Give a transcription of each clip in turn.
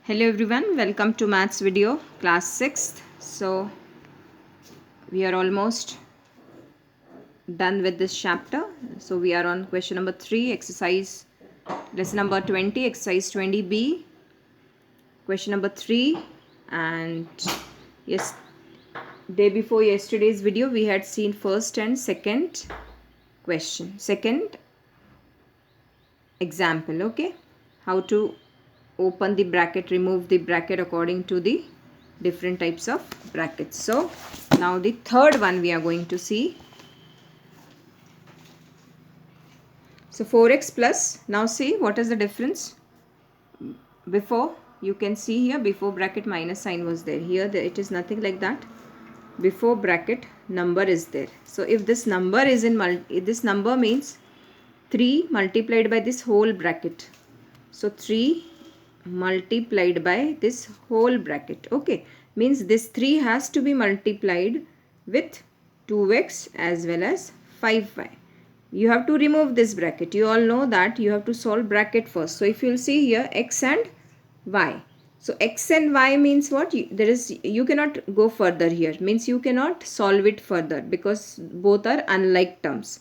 Hello everyone, welcome to maths video class 6th. So we are almost done with this chapter. So we are on question number 3, exercise lesson number 20, exercise 20b, question number 3. And yes, day before yesterday's video we had seen first and second question, second example. Okay, how to open the bracket, remove the bracket according to the different types of brackets. So now the third one we are going to see. So 4x plus, now see what is the difference. Before, you can see here, before bracket minus sign was there. Here it is nothing like that. Before bracket number is there. So if this number is in this number means 3 multiplied by this whole bracket. So 3 multiplied by this whole bracket. Okay, means this 3 has to be multiplied with 2x as well as 5y. You have to remove this bracket. You all know that you have to solve bracket first. So if you will see here x and y. So x and y means what? You cannot go further here. Means you cannot solve it further because both are unlike terms.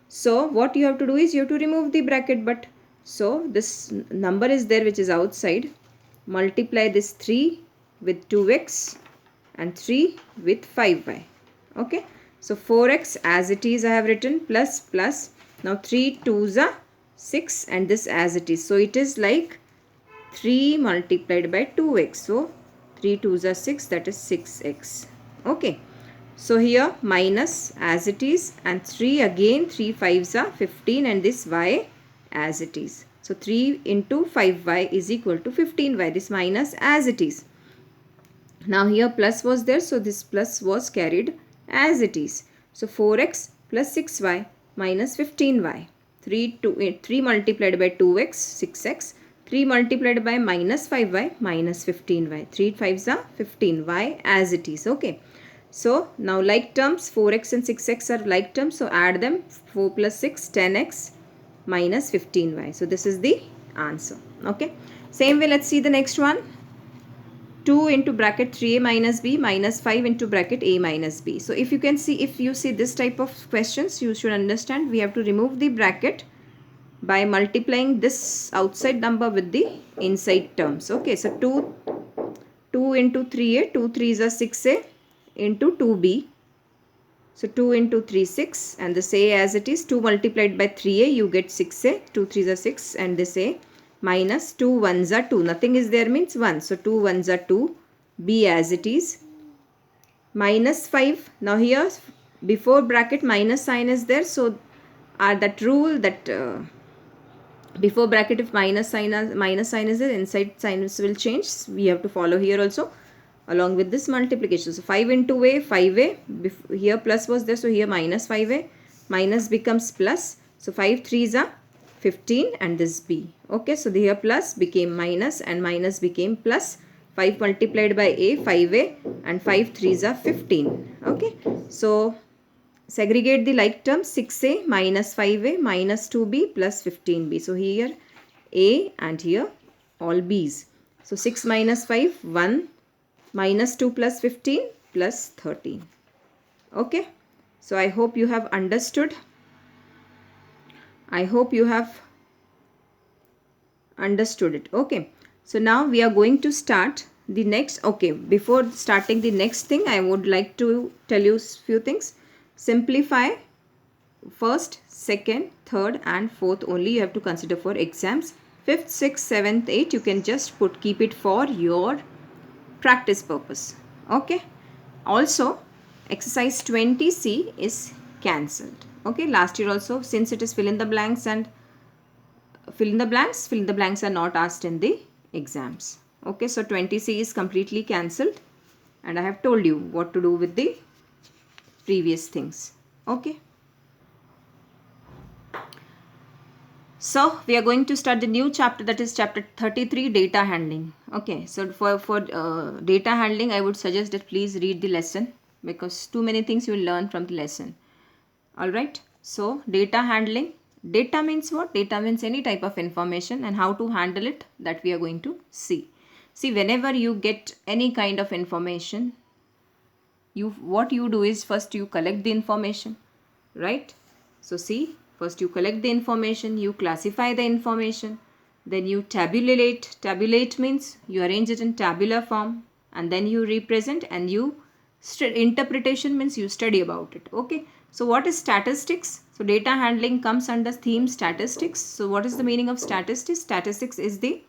So what you have to do is you have to remove the bracket, but so this number is there which is outside. Multiply this 3 with 2x and 3 with 5y. Okay. So 4x as it is I have written plus plus. Now 3 2s are 6 and this as it is. So it is like 3 multiplied by 2x. So 3 2s are 6, that is 6x. Okay. So here minus as it is and 3 again, 3 5s are 15 and this y as it is. So 3 into 5y is equal to 15y. This minus as it is. Now here plus was there, so this plus was carried as it is. So 4x plus 6y minus 15y. 3 multiplied by 2x, 6x. 3 multiplied by minus 5y minus 15y. 3 5s are 15y as it is. Okay. So now like terms, 4x and 6x are like terms. So add them. 4 plus 6, 10x minus 15y. So this is the answer. Okay. Same way, let's see the next one. 2 into bracket 3a minus b minus 5 into bracket a minus b. So if you see this type of questions, you should understand we have to remove the bracket by multiplying this outside number with the inside terms. Okay, so 2 into 3a, 2 3s are 6a into 2b. So 2 into 3 6 and this a as it is. 2 multiplied by 3a, you get 6a, 2 3s are 6 and this a minus 2 1s are 2. Nothing is there means 1. So 2 1s are 2. B as it is. Minus 5. Now here before bracket minus sign is there. So that rule that before bracket if minus sign is there, inside signs will change. We have to follow here also along with this multiplication. So 5 into a, 5a. Here plus was there. So here minus 5a. Minus becomes plus. So 5 3s are 15 and this b. Okay, so here plus became minus and minus became plus. 5 multiplied by a, 5a and 5 3s are 15. Okay, so segregate the like terms. 6a minus 5a minus 2b plus 15b. So here a and here all b's. So 6 minus 5, 1 minus 2 plus 15 plus 13. Okay, so I hope you have understood. I hope you have understood it. Okay, so now we are going to start the next. Okay, before starting the next thing, I would like to tell you few things. Simplify first, second, third and fourth only you have to consider for exams. 5th, 6th, 7th, 8th you can just keep it for your practice purpose. Okay, also exercise 20c is cancelled. Okay, last year also, since it is fill in the blanks and fill in the blanks are not asked in the exams. Okay, so 20c is completely cancelled and I have told you what to do with the previous things. Okay, so we are going to start the new chapter, that is chapter 33, data handling. Okay, so for data handling I would suggest that please read the lesson because too many things you will learn from the lesson. Alright, so data handling. Data means what? Data means any type of information and how to handle it, that we are going to see. See, whenever you get any kind of information, what you do is first you collect the information, right? So see, first you collect the information, you classify the information, then you tabulate. Tabulate means you arrange it in tabular form, and then you represent, and you interpretation means you study about it. Okay, so what is statistics? So data handling comes under theme statistics. So what is the meaning of statistics? Statistics is the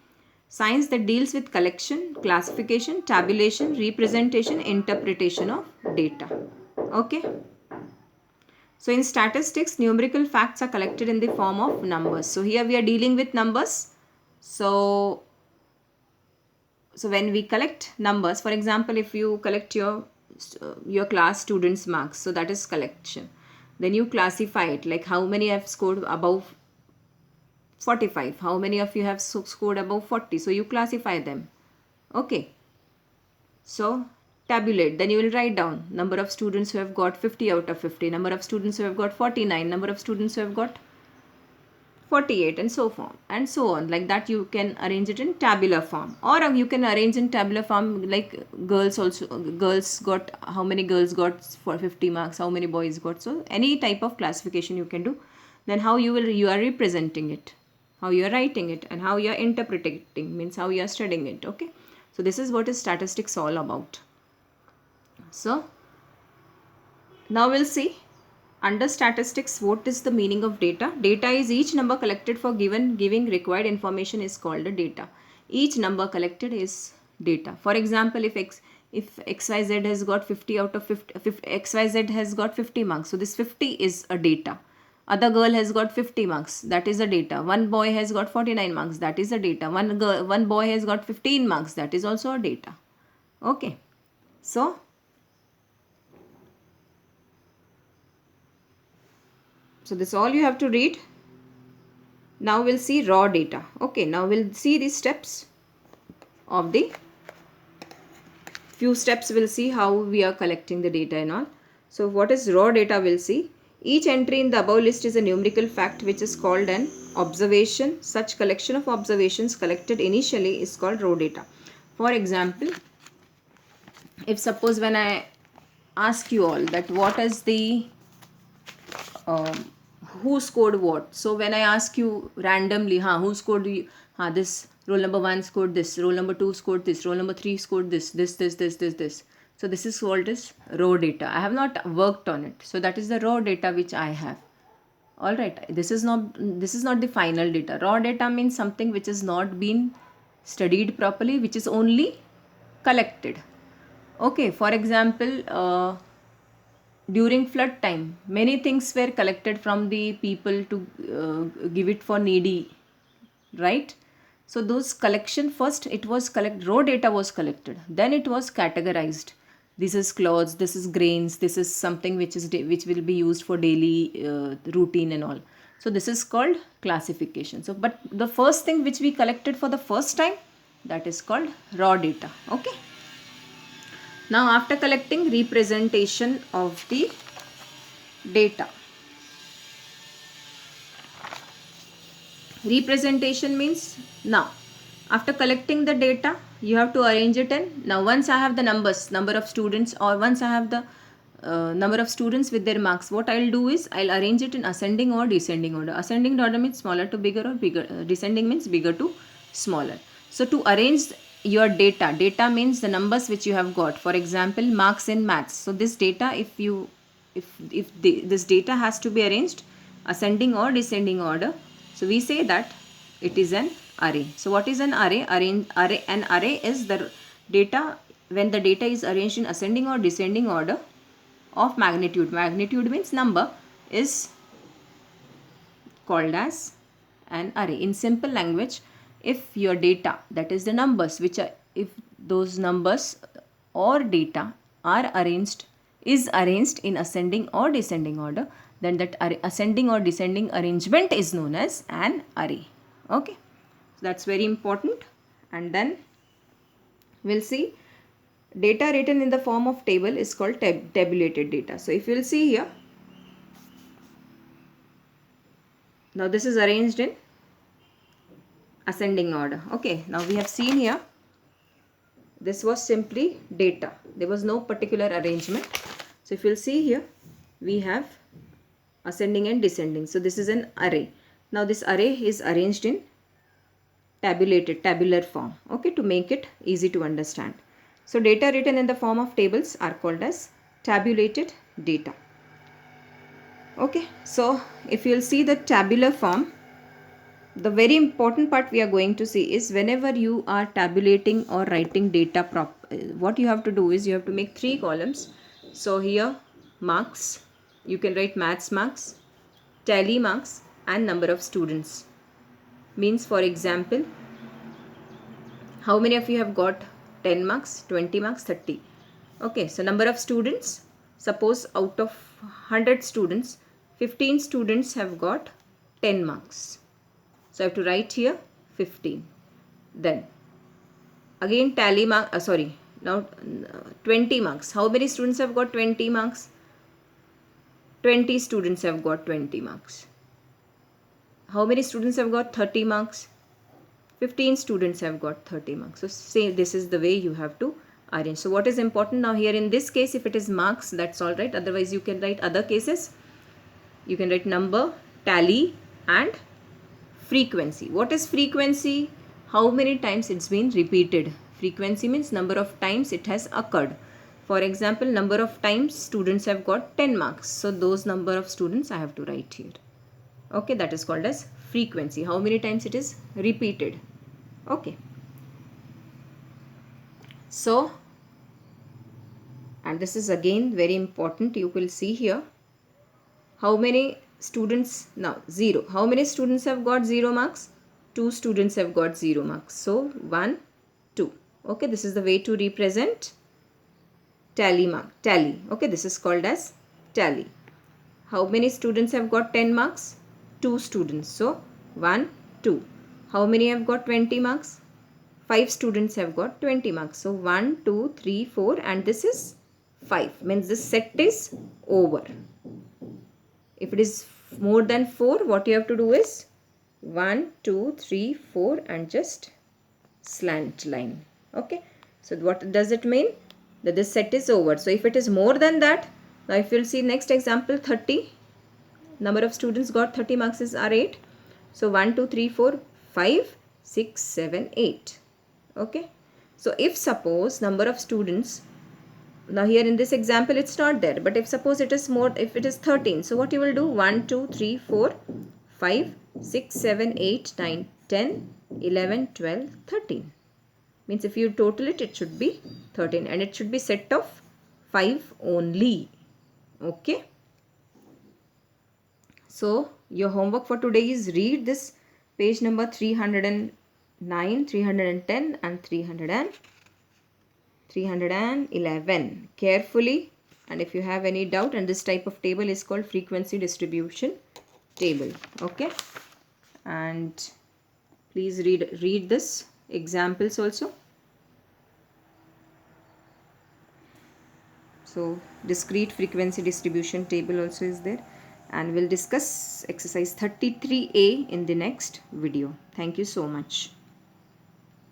science that deals with collection, classification, tabulation, representation, interpretation of data. Okay. So in statistics, numerical facts are collected in the form of numbers. So here we are dealing with numbers. So when we collect numbers, for example, if you collect your class students' marks, so that is collection. Then you classify it, like how many have scored above 45, how many of you have scored above 40. So you classify them. Okay. So tabulate, then you will write down number of students who have got 50 out of 50, number of students who have got 49, number of students who have got 48, and so on and so on. Like that you can arrange it in tabular form, or you can arrange in tabular form like girls also. Girls got, how many girls got for 50 marks, how many boys got. So any type of classification you can do. Then how you are representing it, how you are writing it, and how you are interpreting, means how you are studying it. Okay, so this is what is statistics all about. So now we'll see under statistics what is the meaning of data. Data is each number collected for giving required information is called a data. Each number collected is data. For example, if XYZ has got 50 out of 50, XYZ has got 50 marks, so this 50 is a data. Other girl has got 50 marks, that is a data. One boy has got 49 marks, that is a data. One boy has got 15 marks, that is also a data. Okay, so this all you have to read. Now we'll see raw data. Okay, now we'll see the steps of the few steps. We'll see how we are collecting the data and all. So what is raw data? We'll see. Each entry in the above list is a numerical fact which is called an observation. Such collection of observations collected initially is called raw data. For example, if suppose when I ask you all that what is the who scored what. So when I ask you randomly, who scored this, roll number 1 scored this, roll number 2 scored this, roll number 3 scored this. So this is called as raw data. I have not worked on it. So that is the raw data which I have. Alright, this is not the final data. Raw data means something which has not been studied properly, which is only collected. Okay, for example, during flood time, many things were collected from the people to give it for needy, right? So those collection, first it was raw data was collected, then it was categorized. This is clothes, this is grains, this is something which will be used for daily routine and all. So this is called classification. So but the first thing which we collected for the first time, that is called raw data. Okay. Now after collecting, representation of the data. Representation means, now after collecting the data, you have to arrange it in. Now once I have the number of students, or once I have the number of students with their marks, what I'll do is I'll arrange it in ascending or descending order. Ascending order means smaller to bigger, or bigger. Descending means bigger to smaller. So to arrange your data means the numbers which you have got. For example, marks in maths. So this data, if this data has to be arranged ascending or descending order, so we say that it is an array. So what is an array? An array is the data when the data is arranged in ascending or descending order of magnitude. Magnitude means number, is called as an array. In simple language, if your data, that is the numbers which are, if those numbers or data are arranged in ascending or descending order, then that ascending or descending arrangement is known as an array. Okay, so that's very important. And then we'll see data written in the form of table is called tabulated data. So if you'll see here, now this is arranged in ascending order. Okay, now we have seen here This was simply data. There was no particular arrangement. So if you'll see here, we have ascending and descending. So this is an array. Now this array is arranged in tabular form, okay, to make it easy to understand. So data written in the form of tables are called as tabulated data. Okay, so if you'll see the tabular form, the very important part we are going to see is whenever you are tabulating or writing data what you have to do is you have to make 3 columns. So here marks, you can write maths marks, tally marks and number of students. Means for example, how many of you have got 10 marks, 20 marks, 30? Okay, so number of students, suppose out of 100 students, 15 students have got 10 marks. So I have to write here 15. Then again tally mark, now 20 marks. How many students have got 20 marks? 20 students have got 20 marks. How many students have got 30 marks? 15 students have got 30 marks. So say this is the way you have to arrange. So what is important now here in this case, if it is marks, that's all right. Otherwise you can write other cases. You can write number, tally and frequency. What is frequency? How many times it's been repeated. Frequency means number of times it has occurred. For example, number of times students have got 10 marks. So those number of students I have to write here. Okay, that is called as frequency. How many times it is repeated. Okay. So, and this is again very important. You will see here how many students, now 0. How many students have got 0 marks? 2 students have got 0 marks. So 1, 2. Okay, this is the way to represent tally mark. Tally. Okay, this is called as tally. How many students have got 10 marks? 2 students. So 1, 2. How many have got 20 marks? 5 students have got 20 marks. So 1, 2, 3, 4 and this is 5. Means this set is over. If it is more than 4, what you have to do is 1, 2, 3, 4 and just slant line. Okay. So what does it mean? That this set is over. So if it is more than that, now if you will see next example 30. Number of students got 30 marks is are 8. So 1, 2, 3, 4, 5, 6, 7, 8. Okay. So if suppose number of students, now here in this example it's not there, but if suppose it is more, if it is 13, so what you will do? 1, 2, 3, 4, 5, 6, 7, 8, 9, 10, 11, 12, 13. Means if you total it, it should be 13 and it should be set of 5 only. Okay. So your homework for today is read this page number 309, 310 and 311 carefully, and if you have any doubt, and this type of table is called frequency distribution table. Okay, and please read this examples also. So discrete frequency distribution table also is there, and we'll discuss exercise 33A in the next video. Thank you so much.